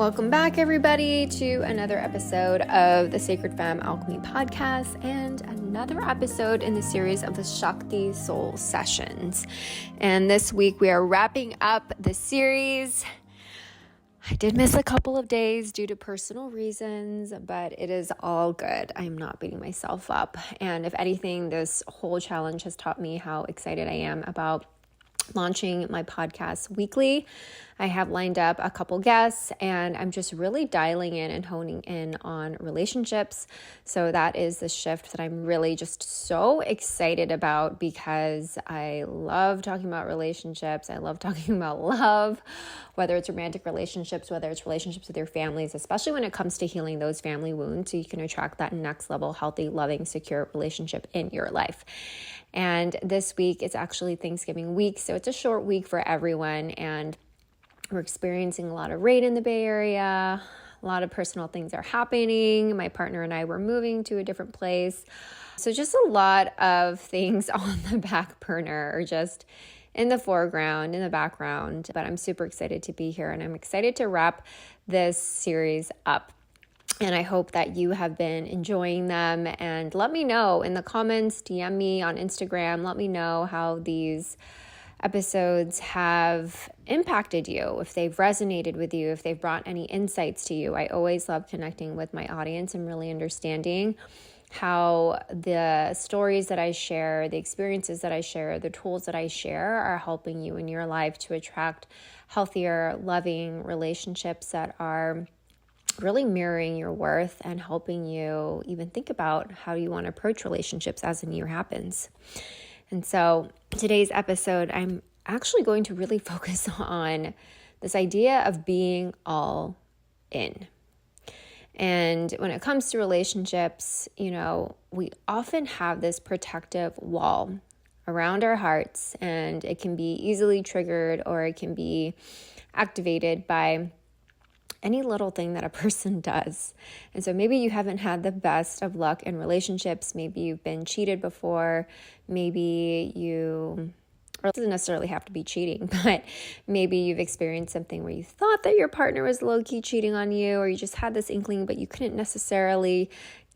Welcome back, everybody, to another episode of the Sacred Femme Alchemy podcast and another episode in the series of the Shakti Soul Sessions. And this week we are wrapping up the series. I did miss a couple of days due to personal reasons, but it is all good. I am not beating myself up. And if anything, this whole challenge has taught me how excited I am about launching my podcast weekly. I have lined up a couple guests and I'm just really dialing in and honing in on relationships. So that is the shift that I'm really just so excited about because I love talking about relationships. I love talking about love, whether it's romantic relationships, whether it's relationships with your families, especially when it comes to healing those family wounds so you can attract that next level, healthy, loving, secure relationship in your life. And this week, it's actually Thanksgiving week, so it's a short week for everyone, and we're experiencing a lot of rain in the Bay Area. A lot of personal things are happening. My partner and I were moving to a different place. So just a lot of things on the back burner or just in the foreground, in the background. But I'm super excited to be here, and I'm excited to wrap this series up. And I hope that you have been enjoying them. And let me know in the comments, DM me on Instagram. Let me know how these episodes have impacted you, if they've resonated with you, if they've brought any insights to you. I always love connecting with my audience and really understanding how the stories that I share, the experiences that I share, the tools that I share are helping you in your life to attract healthier, loving relationships that are really mirroring your worth and helping you even think about how you want to approach relationships as the new year happens. And so today's episode, I'm actually going to really focus on this idea of being all in. And when it comes to relationships, we often have this protective wall around our hearts, and it can be easily triggered or it can be activated by any little thing that a person does. And so maybe you haven't had the best of luck in relationships. Maybe you've been cheated before. Maybe or it doesn't necessarily have to be cheating, but maybe you've experienced something where you thought that your partner was low-key cheating on you, or you just had this inkling, but you couldn't necessarily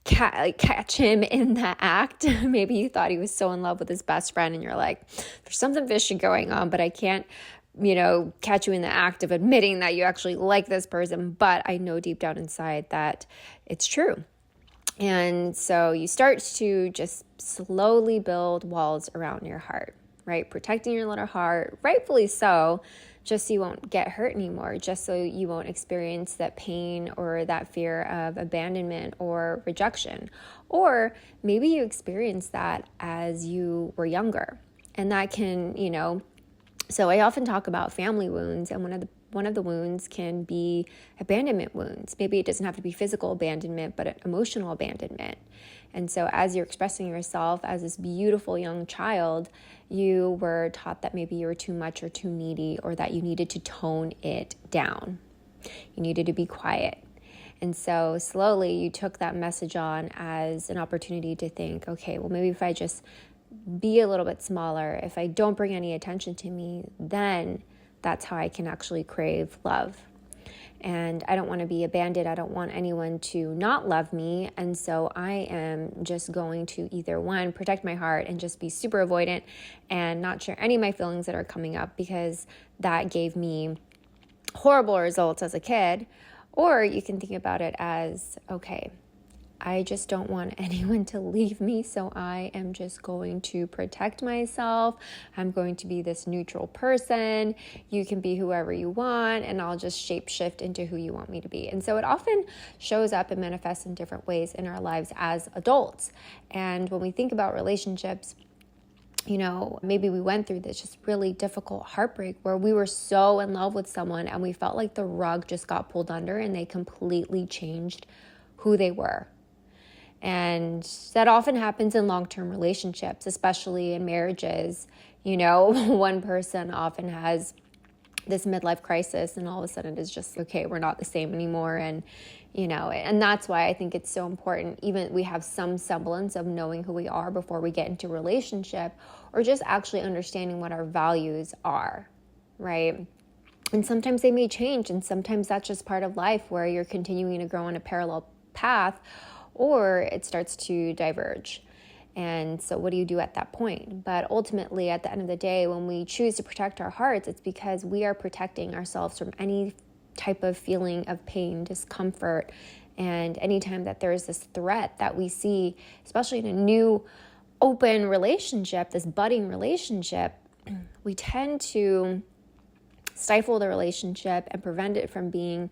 catch him in the act. Maybe you thought he was so in love with his best friend and you're like, there's something fishy going on, but I can't catch you in the act of admitting that you actually like this person, but I know deep down inside that it's true. And so you start to just slowly build walls around your heart, right? Protecting your little heart, rightfully so, just so you won't get hurt anymore, just so you won't experience that pain or that fear of abandonment or rejection. Or maybe you experienced that as you were younger, and that can, So I often talk about family wounds, and one of the wounds can be abandonment wounds. Maybe it doesn't have to be physical abandonment, but emotional abandonment. And so as you're expressing yourself as this beautiful young child, you were taught that maybe you were too much or too needy, or that you needed to tone it down. You needed to be quiet. And so slowly you took that message on as an opportunity to think, okay, well, maybe if I just be a little bit smaller, if I don't bring any attention to me, then that's how I can actually crave love. And I don't want to be abandoned. I don't want anyone to not love me. And so I am just going to either one, protect my heart and just be super avoidant and not share any of my feelings that are coming up, because that gave me horrible results as a kid. Or you can think about it as, okay, I just don't want anyone to leave me, so I am just going to protect myself. I'm going to be this neutral person. You can be whoever you want, and I'll just shapeshift into who you want me to be. And so it often shows up and manifests in different ways in our lives as adults. And when we think about relationships, maybe we went through this just really difficult heartbreak where we were so in love with someone and we felt like the rug just got pulled under and they completely changed who they were. And that often happens in long-term relationships, especially in marriages. One person often has this midlife crisis and all of a sudden it's just, okay, we're not the same anymore. And, and that's why I think it's so important, even we have some semblance of knowing who we are before we get into a relationship, or just actually understanding what our values are, right? And sometimes they may change, and sometimes that's just part of life where you're continuing to grow on a parallel path, or it starts to diverge. And so what do you do at that point? But ultimately, at the end of the day, when we choose to protect our hearts, it's because we are protecting ourselves from any type of feeling of pain, discomfort. And anytime that there is this threat that we see, especially in a new open relationship, this budding relationship, we tend to stifle the relationship and prevent it from being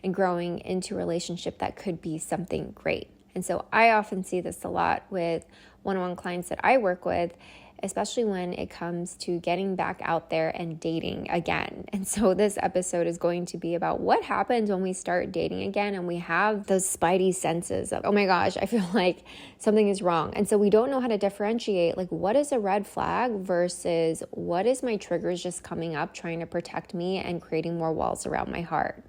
and growing into a relationship that could be something great. And so I often see this a lot with one-on-one clients that I work with, especially when it comes to getting back out there and dating again. And so this episode is going to be about what happens when we start dating again and we have those spidey senses of, oh my gosh, I feel like something is wrong. And so we don't know how to differentiate, like, what is a red flag versus what is my triggers just coming up, trying to protect me and creating more walls around my heart.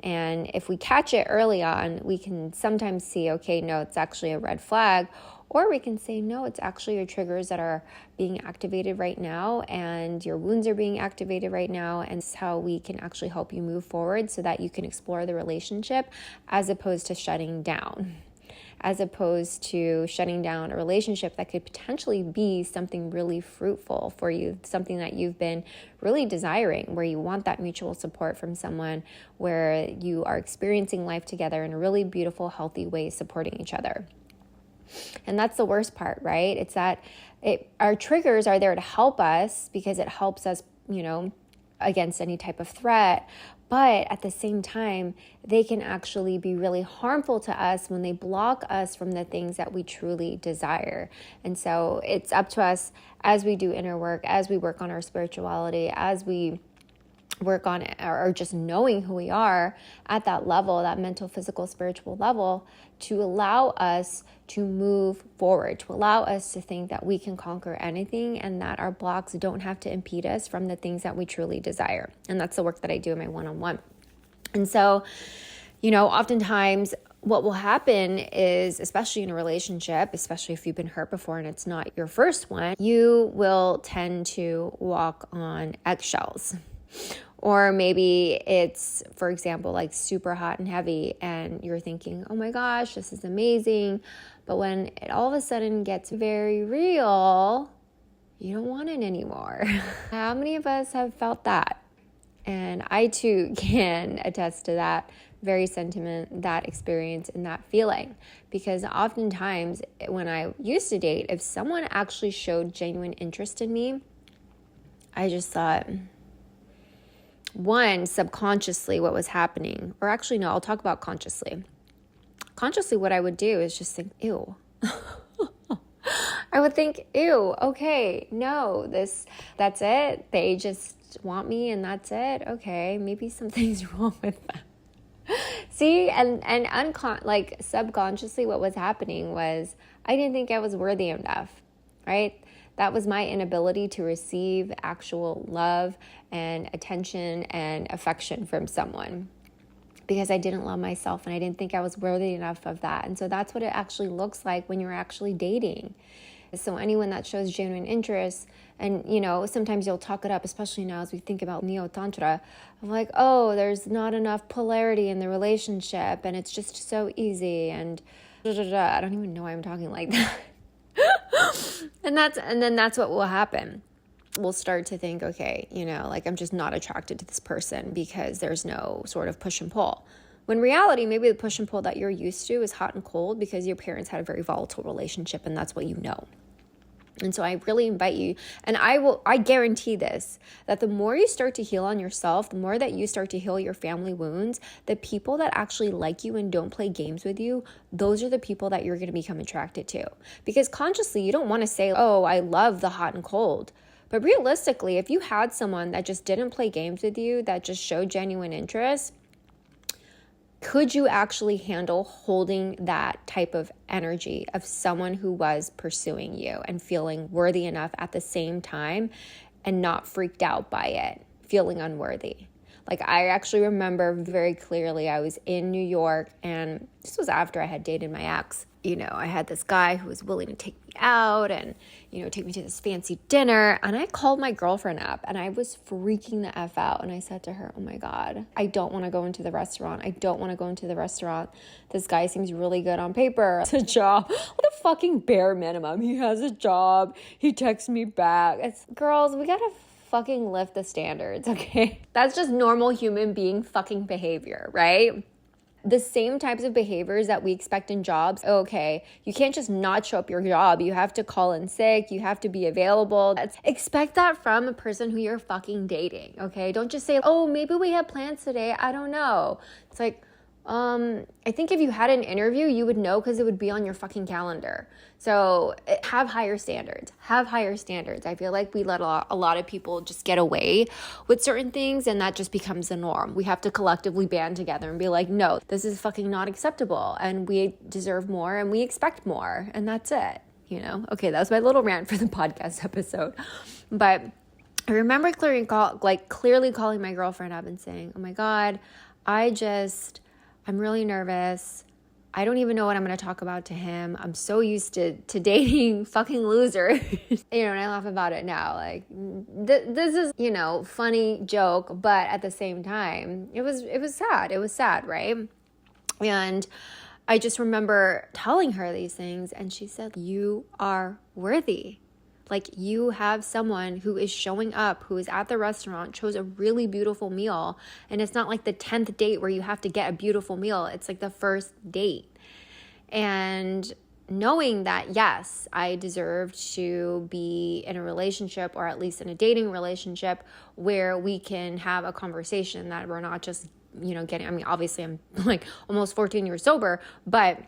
And if we catch it early on, we can sometimes see, okay, no, it's actually a red flag. Or we can say, no, it's actually your triggers that are being activated right now, and your wounds are being activated right now. And it's how we can actually help you move forward so that you can explore the relationship as opposed to shutting down. As opposed to shutting down a relationship that could potentially be something really fruitful for you, something that you've been really desiring, where you want that mutual support from someone, where you are experiencing life together in a really beautiful, healthy way, supporting each other. And that's the worst part, right? It's that our triggers are there to help us because it helps us, against any type of threat. But at the same time, they can actually be really harmful to us when they block us from the things that we truly desire. And so it's up to us as we do inner work, as we work on our spirituality, as we work on it, or just knowing who we are at that level, that mental, physical, spiritual level, to allow us to move forward, to allow us to think that we can conquer anything and that our blocks don't have to impede us from the things that we truly desire. And that's the work that I do in my one-on-one. And so, oftentimes what will happen is, especially in a relationship, especially if you've been hurt before and it's not your first one, you will tend to walk on eggshells. Or maybe it's, for example, like super hot and heavy and you're thinking, oh my gosh, this is amazing. But when it all of a sudden gets very real, you don't want it anymore. How many of us have felt that? And I too can attest to that very sentiment, that experience, and that feeling. Because oftentimes when I used to date, if someone actually showed genuine interest in me, I just thought, one, subconsciously what was happening, or actually, no, I'll talk about consciously. Consciously, what I would do is just think, ew. I would think, ew, okay, no, that's it. They just want me and that's it. Okay, maybe something's wrong with that. See, and subconsciously what was happening was I didn't think I was worthy enough, right? That was my inability to receive actual love and attention and affection from someone because I didn't love myself and I didn't think I was worthy enough of that. And so that's what it actually looks like when you're actually dating. So anyone that shows genuine interest, and sometimes you'll talk it up, especially now as we think about Neo-Tantra, of like, oh, there's not enough polarity in the relationship and it's just so easy and I don't even know why I'm talking like that. And then that's what will happen. We'll start to think, okay, I'm just not attracted to this person because there's no sort of push and pull. When in reality, maybe the push and pull that you're used to is hot and cold because your parents had a very volatile relationship and that's what you know. And so I really invite you, and I guarantee this, that the more you start to heal on yourself, the more that you start to heal your family wounds, the people that actually like you and don't play games with you, those are the people that you're going to become attracted to. Because consciously, you don't want to say, oh, I love the hot and cold. But realistically, if you had someone that just didn't play games with you, that just showed genuine interest, could you actually handle holding that type of energy of someone who was pursuing you and feeling worthy enough at the same time and not freaked out by it, feeling unworthy? Like, I actually remember very clearly I was in New York, and this was after I had dated my ex. You know, I had this guy who was willing to take me out and, you know, take me to this fancy dinner. And I called my girlfriend up and I was freaking the F out. And I said to her, oh my God, I don't want to go into the restaurant. I don't want to go into the restaurant. This guy seems really good on paper. It's a job. What a fucking bare minimum. He has a job. He texts me back. It's, girls, we gotta fucking lift the standards, okay? That's just normal human being fucking behavior, right? The same types of behaviors that we expect in jobs. Okay, you can't just not show up your job. You have to call in sick. You have to be available. Expect that from a person who you're fucking dating, okay? Don't just say, oh, maybe we have plans today. I don't know. It's like, I think if you had an interview, you would know because it would be on your fucking calendar. So have higher standards. Have higher standards. I feel like we let a lot of people just get away with certain things, and that just becomes the norm. We have to collectively band together and be like, no, this is fucking not acceptable, and we deserve more, and we expect more, and that's it. You know? Okay, that was my little rant for the podcast episode. But I remember clearly calling my girlfriend up and saying, oh my God, I'm really nervous. I don't even know what I'm going to talk about to him. I'm so used to dating fucking losers. You know, and I laugh about it now. Like, this is, you know, funny joke, but at the same time, it was sad. It was sad, right? And I just remember telling her these things, and she said, you are worthy. Like, you have someone who is showing up, who is at the restaurant, chose a really beautiful meal. And it's not like the 10th date where you have to get a beautiful meal. It's like the first date. And knowing that, yes, I deserve to be in a relationship, or at least in a dating relationship, where we can have a conversation that we're not just, you know, obviously I'm like almost 14 years sober, but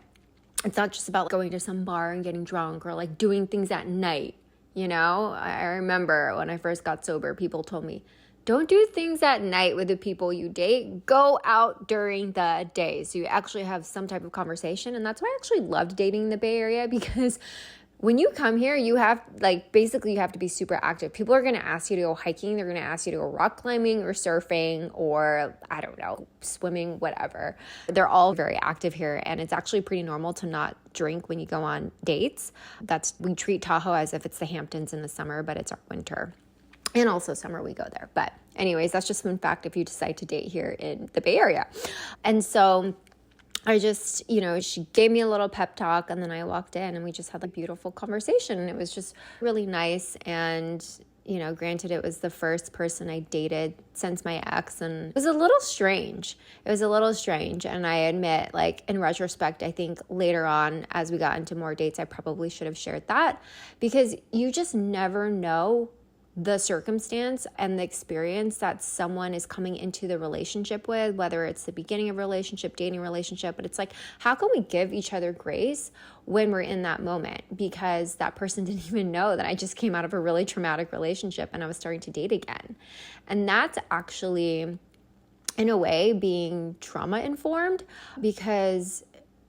it's not just about going to some bar and getting drunk or like doing things at night. You know, I remember when I first got sober, people told me, don't do things at night with the people you date. Go out during the day. So you actually have some type of conversation. And that's why I actually loved dating in the Bay Area, because when you come here, you have basically you have to be super active. People are going to ask you to go hiking. They're going to ask you to go rock climbing or surfing or, I don't know, swimming, whatever. They're all very active here. And it's actually pretty normal to not drink when you go on dates. We treat Tahoe as if it's the Hamptons in the summer, but it's our winter. And also summer we go there. But anyways, that's just one fact if you decide to date here in the Bay Area. And so I just, you know, she gave me a little pep talk, and then I walked in and we just had a beautiful conversation, and it was just really nice. And, you know, granted, it was the first person I dated since my ex, and it was a little strange. And I admit, like, in retrospect, I think later on as we got into more dates, I probably should have shared that, because you just never know the circumstance and the experience that someone is coming into the relationship with, whether it's the beginning of a relationship, dating relationship. But it's like, how can we give each other grace when we're in that moment? Because that person didn't even know that I just came out of a really traumatic relationship and I was starting to date again. And that's actually, in a way, being trauma informed, because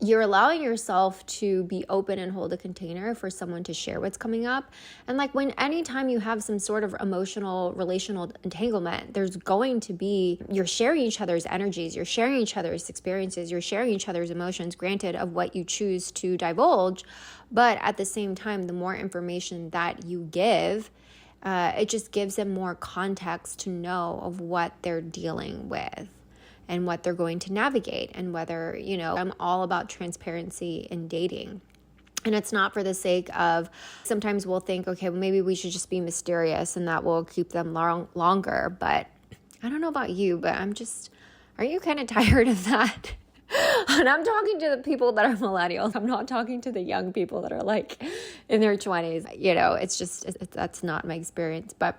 you're allowing yourself to be open and hold a container for someone to share what's coming up. And like, anytime you have some sort of emotional, relational entanglement, there's going to be, you're sharing each other's energies, you're sharing each other's experiences, you're sharing each other's emotions, granted of what you choose to divulge. But at the same time, the more information that you give, it just gives them more context to know of what they're dealing with and what they're going to navigate, and whether, you know, I'm all about transparency in dating. And it's not for the sake of, sometimes we'll think, okay, well, maybe we should just be mysterious and that will keep them longer. But I don't know about you, but aren't you kind of tired of that? And I'm talking to the people that are millennials. I'm not talking to the young people that are like in their 20s. You know, that's not my experience. But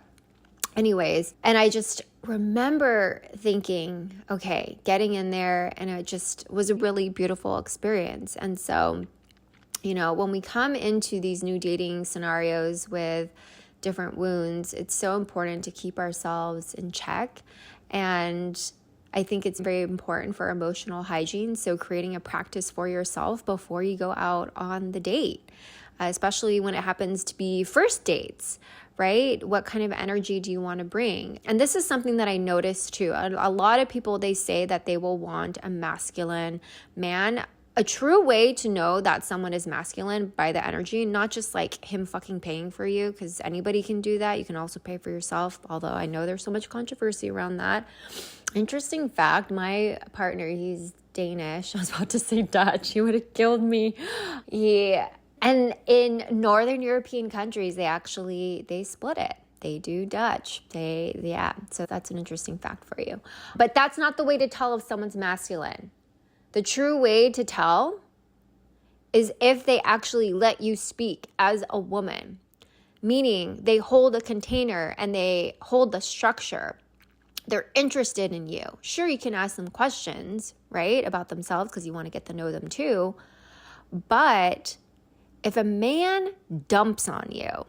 anyways, and I just remember thinking, okay, getting in there, and it just was a really beautiful experience. And so, you know, when we come into these new dating scenarios with different wounds, it's so important to keep ourselves in check. And I think it's very important for emotional hygiene. So creating a practice for yourself before you go out on the date. especially when it happens to be first dates, right? What kind of energy do you want to bring? And this is something that I noticed too. A lot of people, they say that they will want a masculine man. A true way to know that someone is masculine by the energy, not just like him fucking paying for you, because anybody can do that. You can also pay for yourself, although I know there's so much controversy around that. Interesting fact, my partner, he's Danish. I was about to say Dutch. He would have killed me. And in Northern European countries, they split it. They do Dutch. So that's an interesting fact for you. But that's not the way to tell if someone's masculine. The true way to tell is if they actually let you speak as a woman, meaning they hold a container and they hold the structure. They're interested in you. Sure, you can ask them questions, right, about themselves because you want to get to know them too. But if a man dumps on you,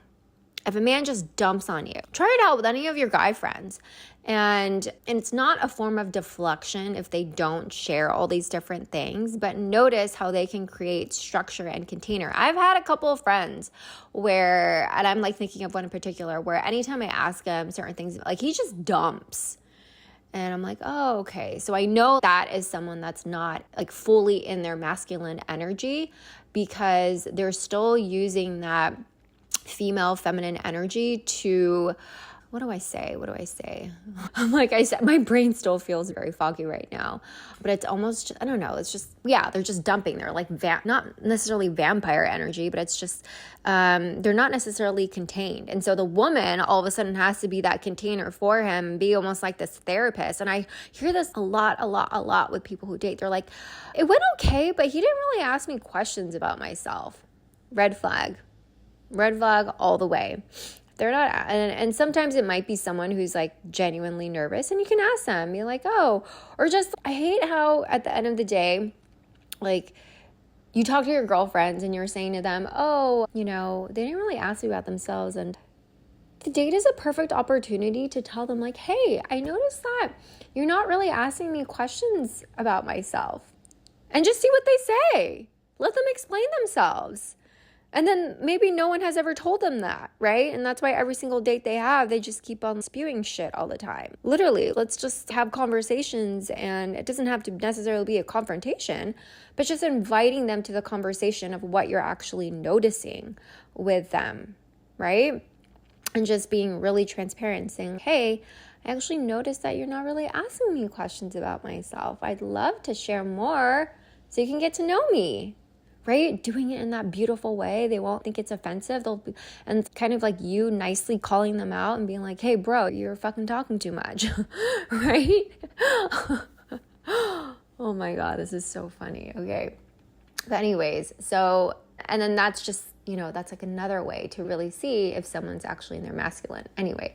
if a man just dumps on you, try it out with any of your guy friends. And it's not a form of deflection if they don't share all these different things, but notice how they can create structure and container. I've had a couple of friends where, and I'm like thinking of one in particular, where anytime I ask him certain things, like he just dumps. And I'm like, oh, okay. So I know that is someone that's not like fully in their masculine energy because they're still using that female feminine energy to, what do I say? I'm like, I said, my brain still feels very foggy right now, but it's almost, I don't know. It's just, they're just dumping. They're like, not necessarily vampire energy, but it's just, they're not necessarily contained. And so the woman all of a sudden has to be that container for him and be almost like this therapist. And I hear this a lot with people who date. They're like, it went okay, but he didn't really ask me questions about myself. Red flag all the way. They're not, and sometimes it might be someone who's like genuinely nervous, and you can ask them, be like, oh, or just, I hate how at the end of the day, like you talk to your girlfriends and you're saying to them, oh, they didn't really ask me about themselves. And the date is a perfect opportunity to tell them like, hey, I noticed that you're not really asking me questions about myself, and just see what they say. Let them explain themselves. And then maybe no one has ever told them that, right? And that's why every single date they have, they just keep on spewing shit all the time. Literally, let's just have conversations, and it doesn't have to necessarily be a confrontation, but just inviting them to the conversation of what you're actually noticing with them, right? And just being really transparent, saying, hey, I actually noticed that you're not really asking me questions about myself. I'd love to share more so you can get to know me. Right? Doing it in that beautiful way. They won't think it's offensive. And kind of like you nicely calling them out and being like, hey, bro, you're fucking talking too much. Right? Oh my God, this is so funny. Okay. But anyways, and then that's just, that's like another way to really see if someone's actually in their masculine. Anyway,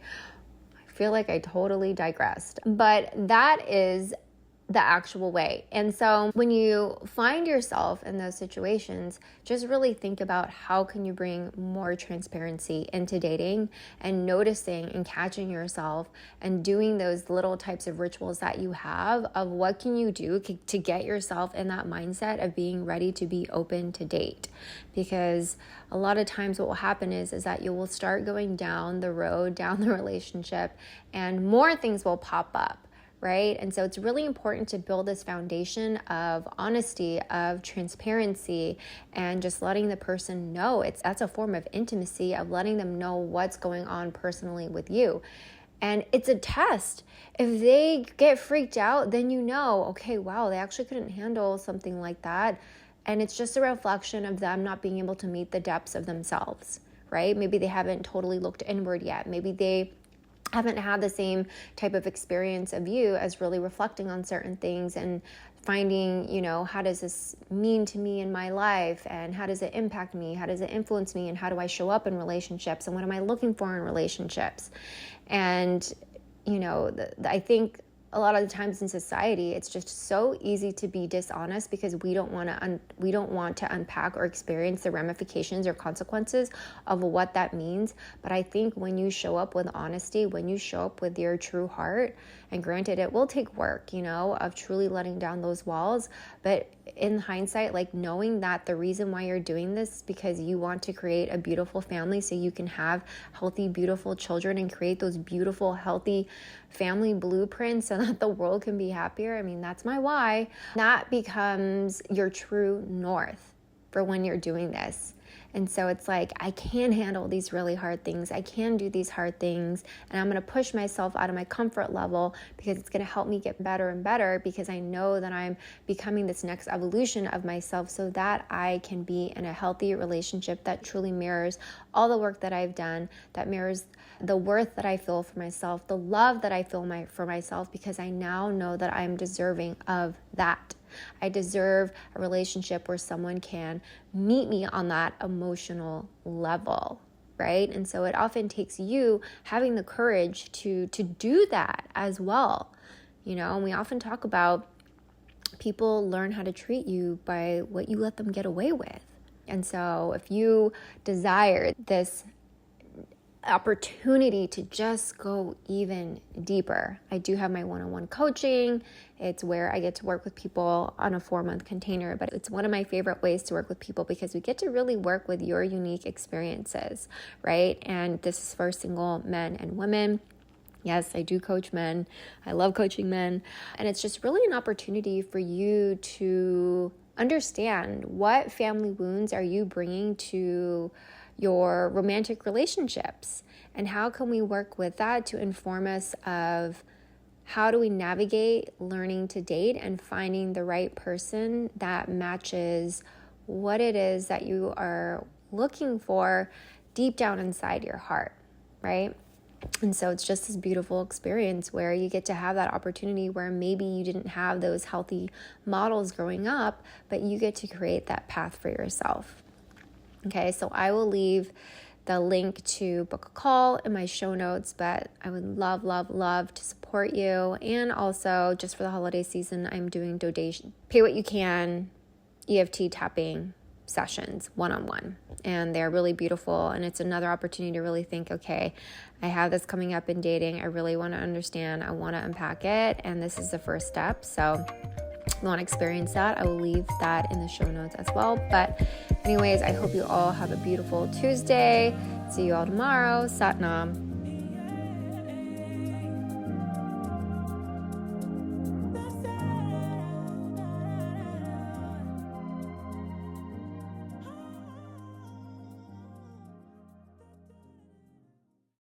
I feel like I totally digressed. But that is the actual way. And so when you find yourself in those situations, just really think about how can you bring more transparency into dating, and noticing and catching yourself and doing those little types of rituals that you have of what can you do to get yourself in that mindset of being ready to be open to date. Because a lot of times what will happen is that you will start going down the road, down the relationship, and more things will pop up. Right? And so it's really important to build this foundation of honesty, of transparency, and just letting the person know. That's a form of intimacy, of letting them know what's going on personally with you. And it's a test. If they get freaked out, then okay, wow, they actually couldn't handle something like that. And it's just a reflection of them not being able to meet the depths of themselves, right? Maybe they haven't totally looked inward yet. Maybe they haven't had the same type of experience of you as really reflecting on certain things and finding, how does this mean to me in my life, and how does it impact me? How does it influence me? And how do I show up in relationships? And what am I looking for in relationships? And, I think a lot of the times in society, it's just so easy to be dishonest because we don't want to unpack or experience the ramifications or consequences of what that means. But I think when you show up with honesty, when you show up with your true heart, and granted, it will take work, of truly letting down those walls. But in hindsight, like knowing that the reason why you're doing this is because you want to create a beautiful family so you can have healthy, beautiful children and create those beautiful, healthy family blueprints so that the world can be happier. I mean, that's my why. That becomes your true north for when you're doing this. And so it's like, I can handle these really hard things. I can do these hard things. And I'm going to push myself out of my comfort level because it's going to help me get better and better, because I know that I'm becoming this next evolution of myself so that I can be in a healthy relationship that truly mirrors all the work that I've done, that mirrors the worth that I feel for myself, the love that I feel for myself, because I now know that I'm deserving of that. I deserve a relationship where someone can meet me on that emotional level, right? And so it often takes you having the courage to do that as well. And we often talk about people learn how to treat you by what you let them get away with. And so if you desire this opportunity to just go even deeper, I do have my one-on-one coaching. It's where I get to work with people on a 4-month container, but it's one of my favorite ways to work with people because we get to really work with your unique experiences, right? And this is for single men and women. Yes, I do coach men. I love coaching men. And it's just really an opportunity for you to understand what family wounds are you bringing to your romantic relationships, and how can we work with that to inform us of how do we navigate learning to date and finding the right person that matches what it is that you are looking for deep down inside your heart, right? And so it's just this beautiful experience where you get to have that opportunity where maybe you didn't have those healthy models growing up, but you get to create that path for yourself. Okay, so I will leave the link to book a call in my show notes, but I would love, love, love to support you. And also, just for the holiday season, I'm doing donation, pay what you can, EFT tapping sessions, one-on-one. And they're really beautiful. And it's another opportunity to really think, okay, I have this coming up in dating. I really want to understand. I want to unpack it. And this is the first step. So if you want to experience that, I will leave that in the show notes as well. But anyways, I hope you all have a beautiful Tuesday. See you all tomorrow. Sat Nam.